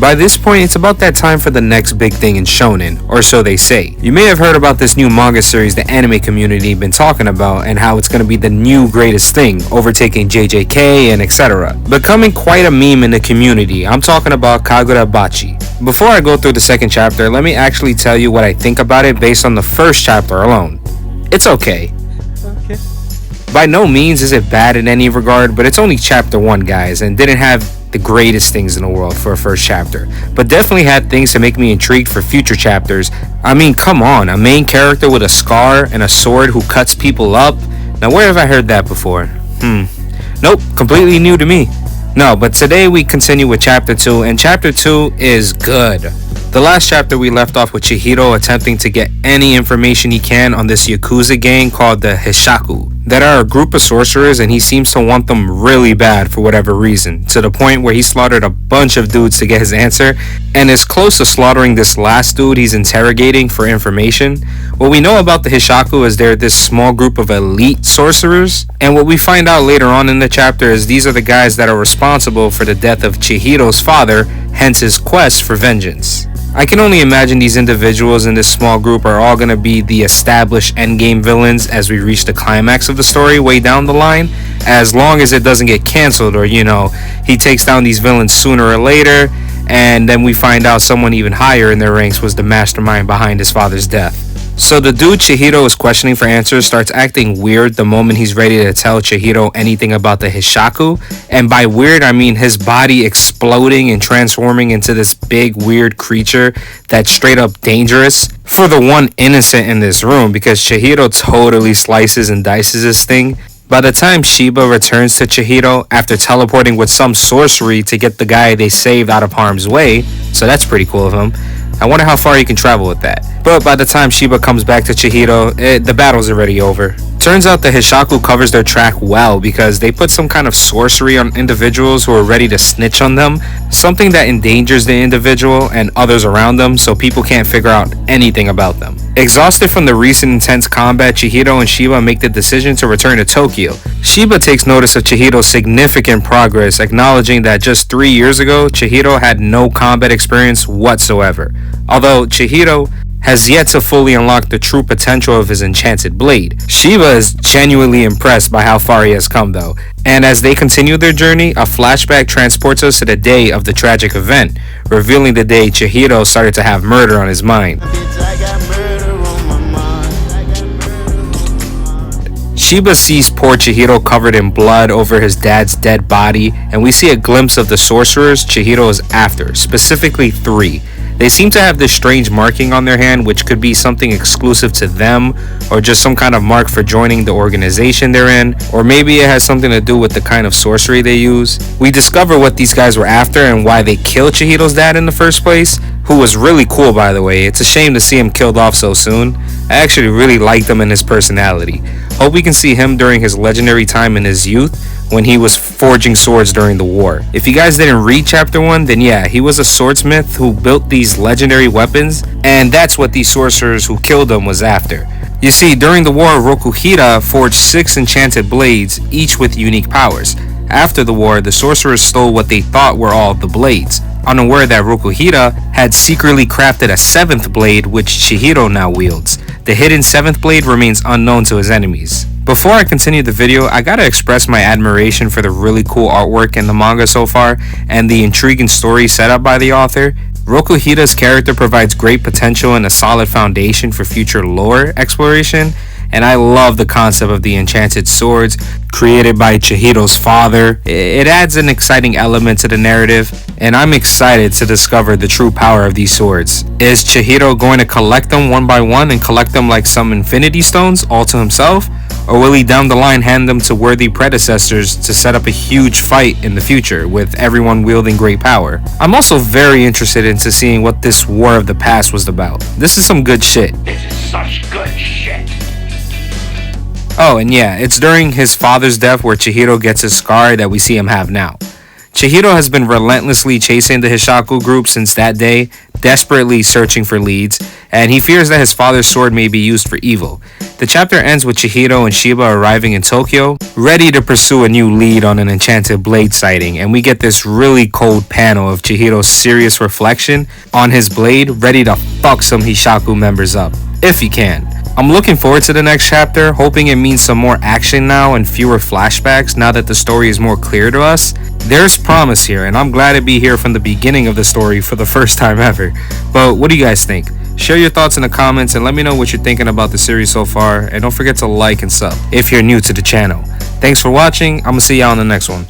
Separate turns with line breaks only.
By this point, it's about that time for the next big thing in Shonen, or so they say. You may have heard about this new manga series the anime community been talking about and how it's gonna be the new greatest thing, overtaking JJK and etc. Becoming quite a meme in the community. I'm talking about Kagurabachi. Before I go through the second chapter, let me actually tell you what I think about it based on the first chapter alone. It's okay. By no means is it bad in any regard, but it's only chapter 1, guys, and didn't have the greatest things in the world for a first chapter, but definitely had things to make me intrigued for future chapters. I mean, come on, a main character with a scar and a sword who cuts people up? Now, where have I heard that before? Nope, completely new to me. No, but today we continue with chapter 2, and chapter 2 is good. The last chapter we left off with Chihiro attempting to get any information he can on this Yakuza gang called the Hishaku, that are a group of sorcerers, and he seems to want them really bad for whatever reason, to the point where he slaughtered a bunch of dudes to get his answer, and is close to slaughtering this last dude he's interrogating for information. What we know about the Hishaku is they're this small group of elite sorcerers, and what we find out later on in the chapter is these are the guys that are responsible for the death of Chihiro's father, hence his quest for vengeance. I can only imagine these individuals in this small group are all going to be the established endgame villains as we reach the climax of the story way down the line, as long as it doesn't get cancelled or, he takes down these villains sooner or later, and then we find out someone even higher in their ranks was the mastermind behind his father's death. So the dude Chihiro is questioning for answers starts acting weird the moment he's ready to tell Chihiro anything about the Hishaku, and by weird I mean his body exploding and transforming into this big weird creature that's straight up dangerous for the one innocent in this room, because Chihiro totally slices and dices this thing. By the time Shiba returns to Chihiro after teleporting with some sorcery to get the guy they saved out of harm's way, so that's pretty cool of him. I wonder how far he can travel with that. But by the time Shiba comes back to Chihiro, the battle's already over. Turns out the Hishaku covers their track well because they put some kind of sorcery on individuals who are ready to snitch on them, something that endangers the individual and others around them so people can't figure out anything about them. Exhausted from the recent intense combat, Chihiro and Shiba make the decision to return to Tokyo. Shiba takes notice of Chihiro's significant progress, acknowledging that just 3 years ago, Chihiro had no combat experience whatsoever. Although Chihiro has yet to fully unlock the true potential of his enchanted blade. Shiba is genuinely impressed by how far he has come though, and as they continue their journey, a flashback transports us to the day of the tragic event, revealing the day Chihiro started to have murder on his mind. Shiba sees poor Chihiro covered in blood over his dad's dead body, and we see a glimpse of the sorcerers Chihiro is after, specifically 3. They seem to have this strange marking on their hand, which could be something exclusive to them, or just some kind of mark for joining the organization they're in, or maybe it has something to do with the kind of sorcery they use. We discover what these guys were after and why they killed Chihiro's dad in the first place, who was really cool by the way. It's a shame to see him killed off so soon. I actually really liked him and his personality. Hope we can see him during his legendary time in his youth, when he was forging swords during the war. If you guys didn't read chapter 1, then yeah, he was a swordsmith who built these legendary weapons, and that's what these sorcerers who killed him was after. You see, during the war, Rokuhira forged 6 enchanted blades, each with unique powers. After the war, the sorcerers stole what they thought were all the blades, unaware that Rokuhira had secretly crafted a 7th blade which Chihiro now wields. The hidden 7th blade remains unknown to his enemies. Before I continue the video, I gotta express my admiration for the really cool artwork in the manga so far, and the intriguing story set up by the author. Rokuhira's character provides great potential and a solid foundation for future lore exploration, and I love the concept of the enchanted swords created by Chihiro's father. It adds an exciting element to the narrative, and I'm excited to discover the true power of these swords. Is Chihiro going to collect them one by one and collect them like some infinity stones all to himself? Or will he down the line hand them to worthy predecessors to set up a huge fight in the future with everyone wielding great power? I'm also very interested into seeing what this War of the Past was about. This is some good shit.
This is such good shit.
Oh, and yeah, it's during his father's death where Chihiro gets his scar that we see him have now. Chihiro has been relentlessly chasing the Hishaku group since that day, desperately searching for leads, and he fears that his father's sword may be used for evil. The chapter ends with Chihiro and Shiba arriving in Tokyo, ready to pursue a new lead on an enchanted blade sighting, and we get this really cold panel of Chihiro's serious reflection on his blade, ready to fuck some Hishaku members up, if he can. I'm looking forward to the next chapter, hoping it means some more action now and fewer flashbacks now that the story is more clear to us. There's promise here, and I'm glad to be here from the beginning of the story for the first time ever. But what do you guys think? Share your thoughts in the comments and let me know what you're thinking about the series so far, and don't forget to like and sub if you're new to the channel. Thanks for watching, I'm gonna see y'all on the next one.